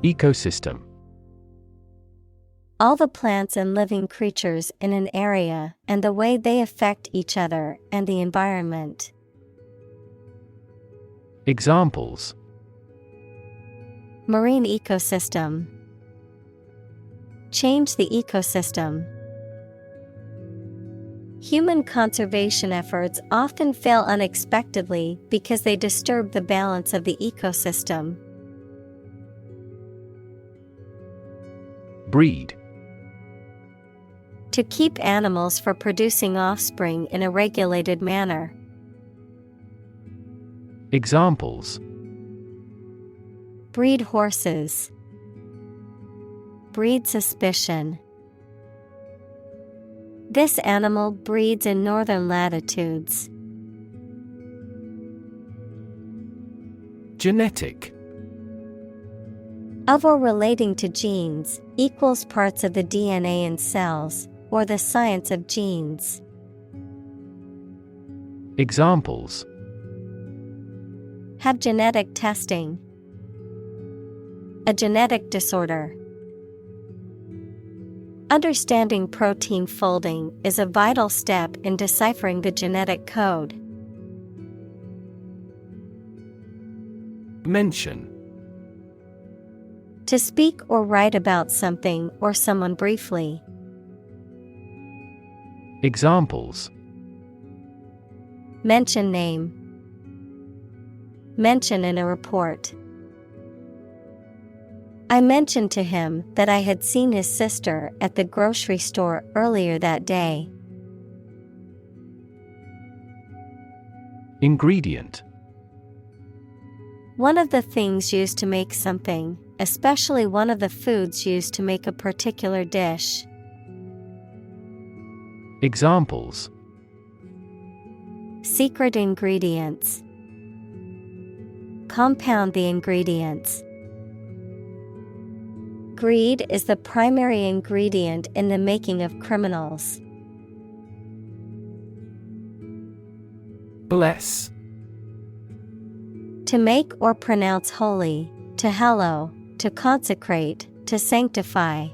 Ecosystem. All the plants and living creatures in an area and the way they affect each other and the environment. Examples: Marine ecosystem. Change the ecosystem. Human conservation efforts often fail unexpectedly because they disturb the balance of the ecosystem. Breed. To keep animals for producing offspring in a regulated manner. Examples: Breed horses. Breed suspicion. This animal breeds in northern latitudes. Genetic. Of or relating to genes, equals parts of the DNA in cells, or the science of genes. Examples: Have genetic testing. A genetic disorder. Understanding protein folding is a vital step in deciphering the genetic code. Mention. To speak or write about something or someone briefly. Examples: Mention name. Mention in a report. I mentioned to him that I had seen his sister at the grocery store earlier that day. Ingredient. One of the things used to make something, especially one of the foods used to make a particular dish. Examples: Secret ingredients. Compound the ingredients. Greed is the primary ingredient in the making of criminals. Bless. To make or pronounce holy, to hallow, to consecrate, to sanctify.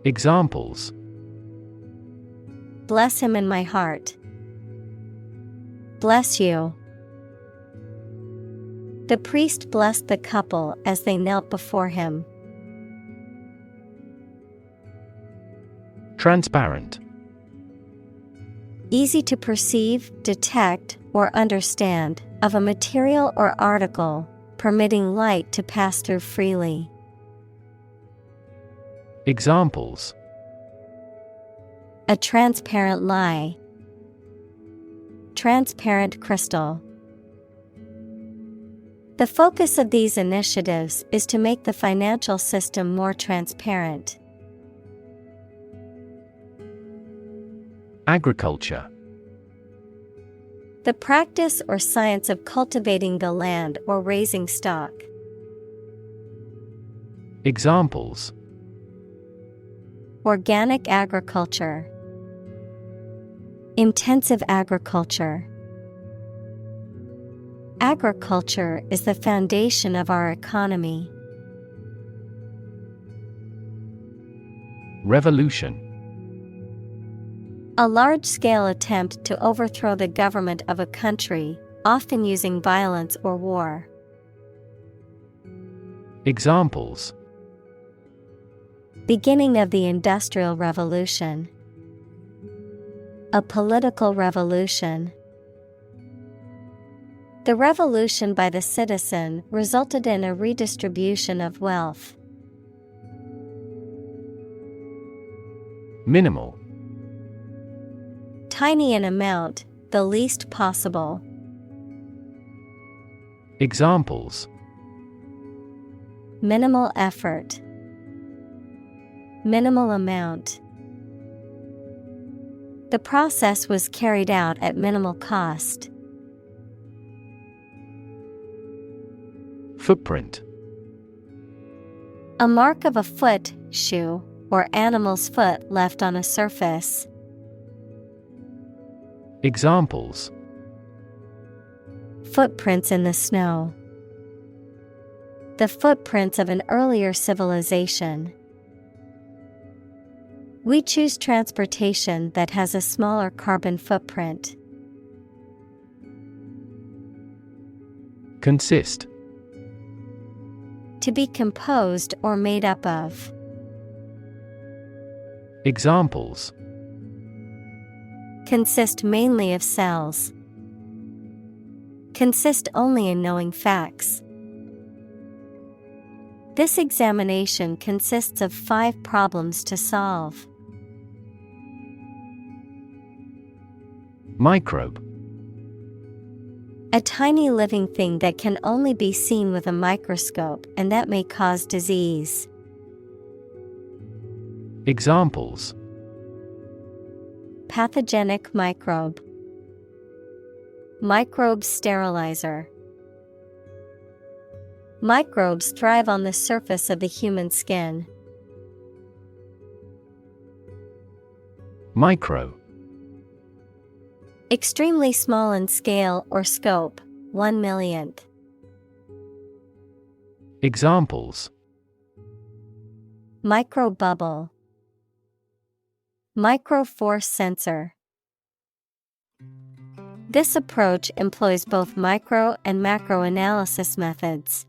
Examples: Bless him in my heart. Bless you. The priest blessed the couple as they knelt before him. Transparent. Easy to perceive, detect, or understand, of a material or article, permitting light to pass through freely. Examples: A transparent lie. Transparent crystal. The focus of these initiatives is to make the financial system more transparent. Agriculture. The practice or science of cultivating the land or raising stock. Examples: Organic agriculture. Intensive agriculture. Agriculture is the foundation of our economy. Revolution. A large-scale attempt to overthrow the government of a country, often using violence or war. Examples: Beginning of the Industrial Revolution. A political revolution. The revolution by the citizen resulted in a redistribution of wealth. Minimal. Tiny in amount, the least possible. Examples: Minimal effort. Minimal amount. The process was carried out at minimal cost. Footprint. A mark of a foot, shoe, or animal's foot left on a surface. Examples: Footprints in the snow. The footprints of an earlier civilization. We choose transportation that has a smaller carbon footprint. Consist. To be composed or made up of. Examples: Consist mainly of cells. Consist only in knowing facts. This examination consists of 5 problems to solve. Microbe. A tiny living thing that can only be seen with a microscope and that may cause disease. Examples: Pathogenic microbe. Microbe sterilizer. Microbes thrive on the surface of the human skin. Micro. Extremely small in scale or scope, 1/millionth. Examples: Microbubble. Microforce sensor. This approach employs both micro and macro analysis methods.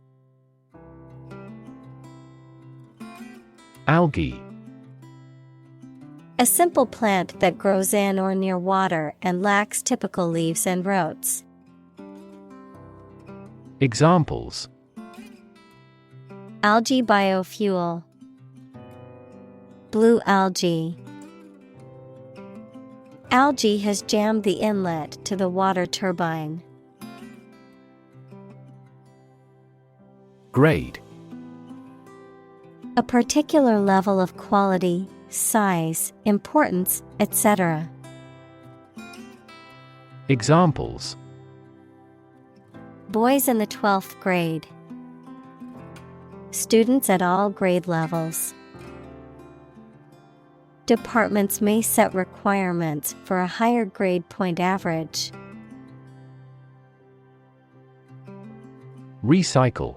Algae. A simple plant that grows in or near water and lacks typical leaves and roots. Examples: Algae biofuel. Blue algae. Algae has jammed the inlet to the water turbine. Grade. A particular level of quality, size, importance, etc. Examples: Boys in the 12th grade. Students at all grade levels. Departments may set requirements for a higher grade point average. Recycle.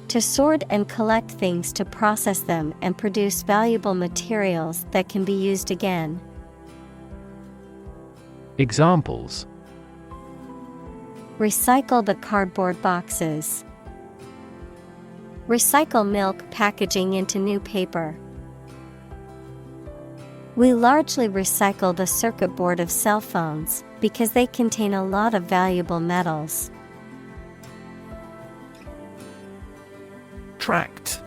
To sort and collect things to process them and produce valuable materials that can be used again. Examples: Recycle the cardboard boxes. Recycle milk packaging into new paper. We largely recycle the circuit board of cell phones because they contain a lot of valuable metals. Tract.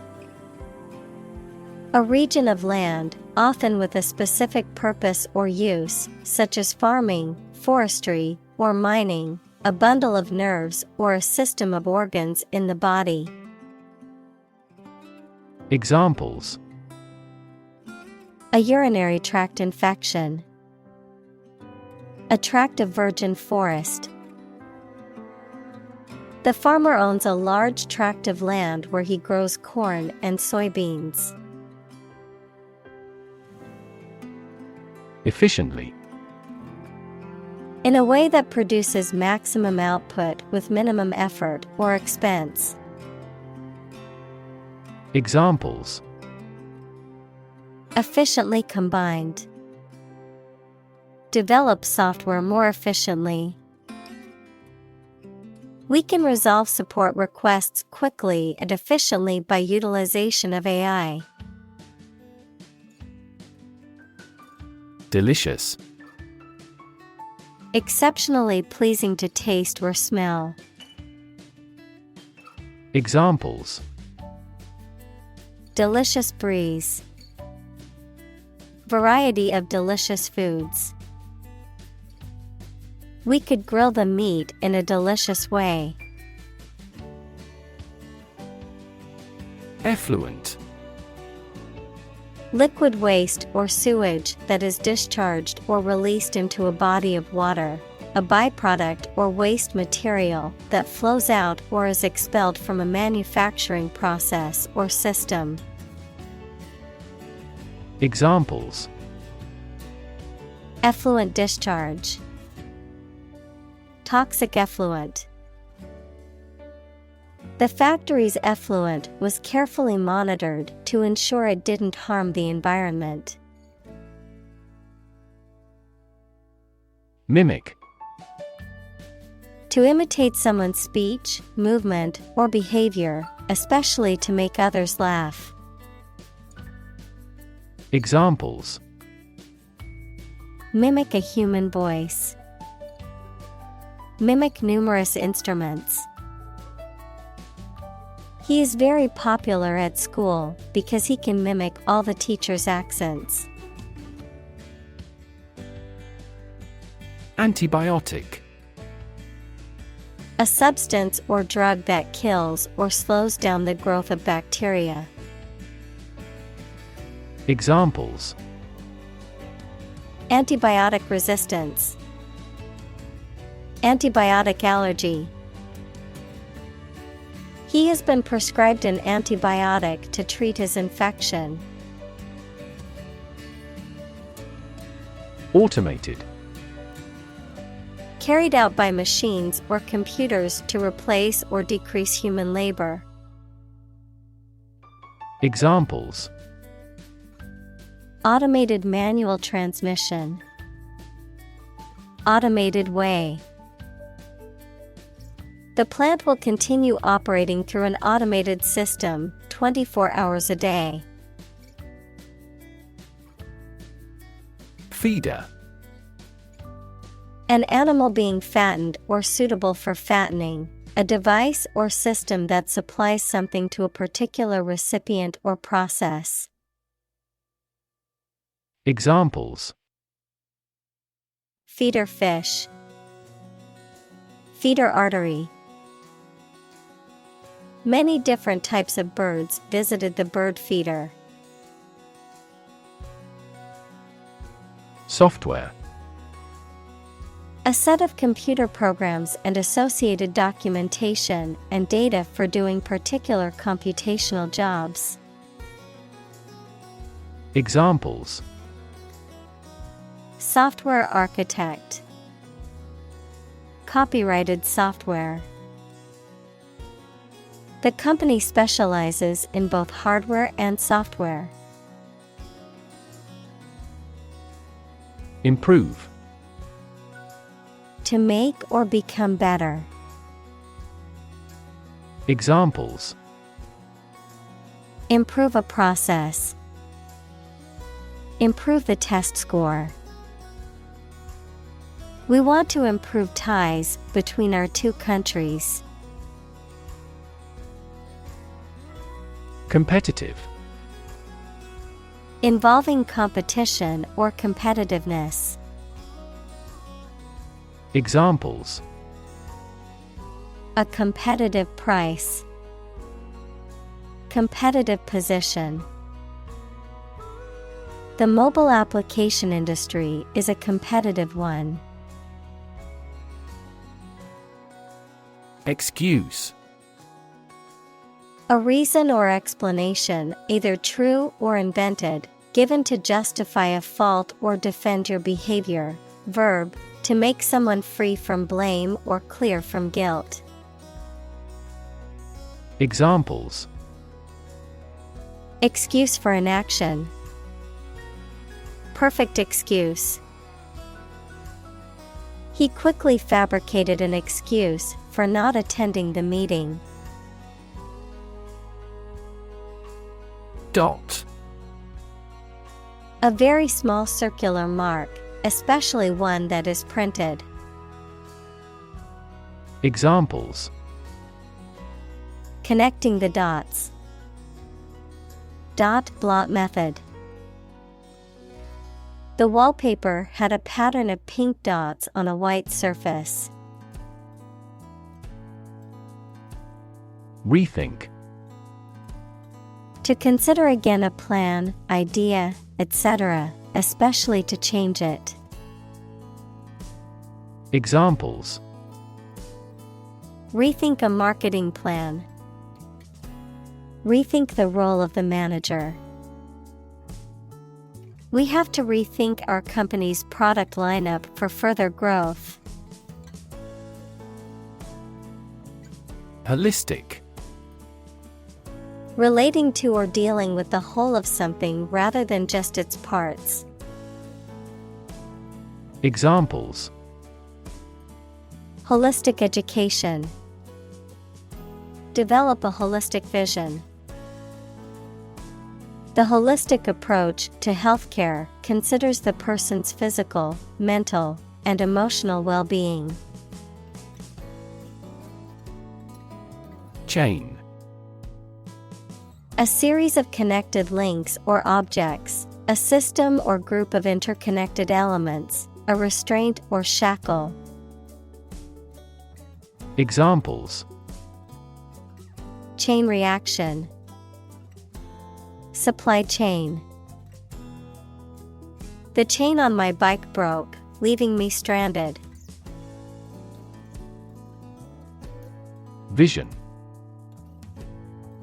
A region of land, often with a specific purpose or use, such as farming, forestry, or mining, a bundle of nerves or a system of organs in the body. Examples: A urinary tract infection. A tract of virgin forest. The farmer owns a large tract of land where he grows corn and soybeans. Efficiently. In a way that produces maximum output with minimum effort or expense. Examples: Efficiently combined. Develop software more efficiently. We can resolve support requests quickly and efficiently by utilization of AI. Delicious. Exceptionally pleasing to taste or smell. Examples: Delicious breeze. Variety of delicious foods. We could grill the meat in a delicious way. Effluent. Liquid waste or sewage that is discharged or released into a body of water, a byproduct or waste material that flows out or is expelled from a manufacturing process or system. Examples: Effluent discharge. Toxic effluent. The factory's effluent was carefully monitored to ensure it didn't harm the environment. Mimic. To imitate someone's speech, movement, or behavior, especially to make others laugh. Examples: Mimic a human voice. Mimic numerous instruments. He is very popular at school because he can mimic all the teachers' accents. Antibiotic. A substance or drug that kills or slows down the growth of bacteria. Examples: Antibiotic resistance. Antibiotic allergy. He has been prescribed an antibiotic to treat his infection. Automated. Carried out by machines or computers to replace or decrease human labor. Examples: Automated manual transmission. Automated way. The plant will continue operating through an automated system 24 hours a day. Feeder. An animal being fattened or suitable for fattening, a device or system that supplies something to a particular recipient or process. Examples: Feeder fish. Feeder artery. Many different types of birds visited the bird feeder. Software. A set of computer programs and associated documentation and data for doing particular computational jobs. Examples: Software architect. Copyrighted software. The company specializes in both hardware and software. Improve. To make or become better. Examples: Improve a process. Improve the test score. We want to improve ties between our two countries. Competitive. Involving competition or competitiveness. Examples: A competitive price. Competitive position. The mobile application industry is a competitive one. Excuse. A reason or explanation, either true or invented, given to justify a fault or defend your behavior. Verb, to make someone free from blame or clear from guilt. Examples: Excuse for inaction. Perfect excuse. He quickly fabricated an excuse for not attending the meeting. Dot. A very small circular mark, especially one that is printed. Examples: Connecting the dots. Dot blot method. The wallpaper had a pattern of pink dots on a white surface. Rethink. To consider again a plan, idea, etc., especially to change it. Examples: Rethink a marketing plan. Rethink the role of the manager. We have to rethink our company's product lineup for further growth. Holistic. Relating to or dealing with the whole of something rather than just its parts. Examples: Holistic education. Develop a holistic vision. The holistic approach to healthcare considers the person's physical, mental, and emotional well-being. Chain. A series of connected links or objects, a system or group of interconnected elements, a restraint or shackle. Examples: Chain reaction. Supply chain. The chain on my bike broke, leaving me stranded. Vision.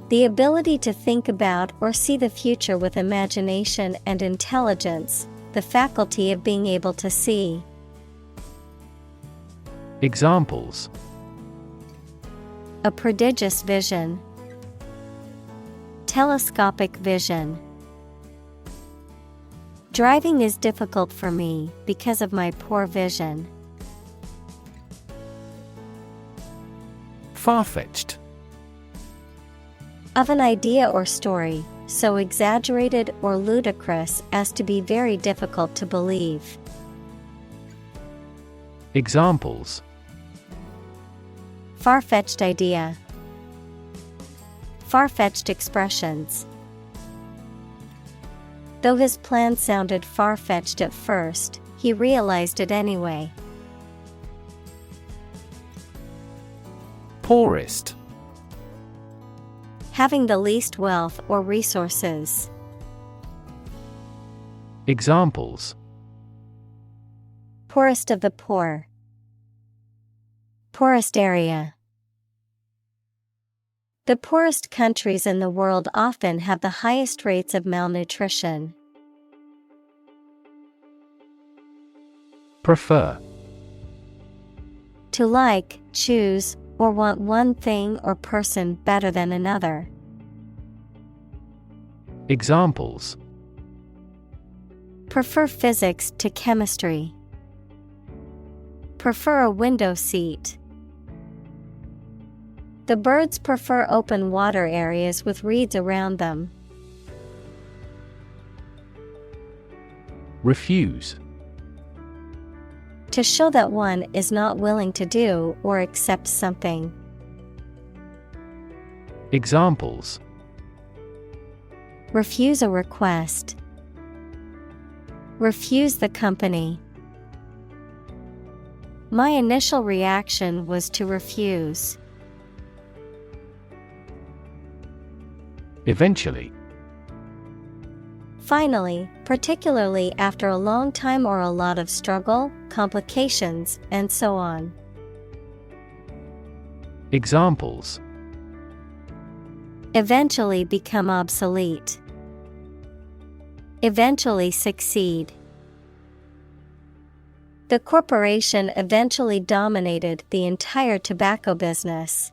The ability to think about or see the future with imagination and intelligence, the faculty of being able to see. Examples: A prodigious vision. Telescopic vision. Driving is difficult for me because of my poor vision. Far-fetched. Of an idea or story, so exaggerated or ludicrous as to be very difficult to believe. Examples: Far-fetched idea. Far-fetched expressions. Though his plan sounded far-fetched at first, he realized it anyway. Poorest. Having the least wealth or resources. Examples: Poorest of the poor. Poorest area. The poorest countries in the world often have the highest rates of malnutrition. Prefer. To like, choose, or want one thing or person better than another. Examples: Prefer physics to chemistry. Prefer a window seat. The birds prefer open water areas with reeds around them. Refuse. To show that one is not willing to do or accept something. Examples: Refuse a request. Refuse the company. My initial reaction was to refuse. Eventually. Finally, particularly after a long time or a lot of struggle, complications, and so on. Examples: Eventually become obsolete. Eventually succeed. The corporation eventually dominated the entire tobacco business.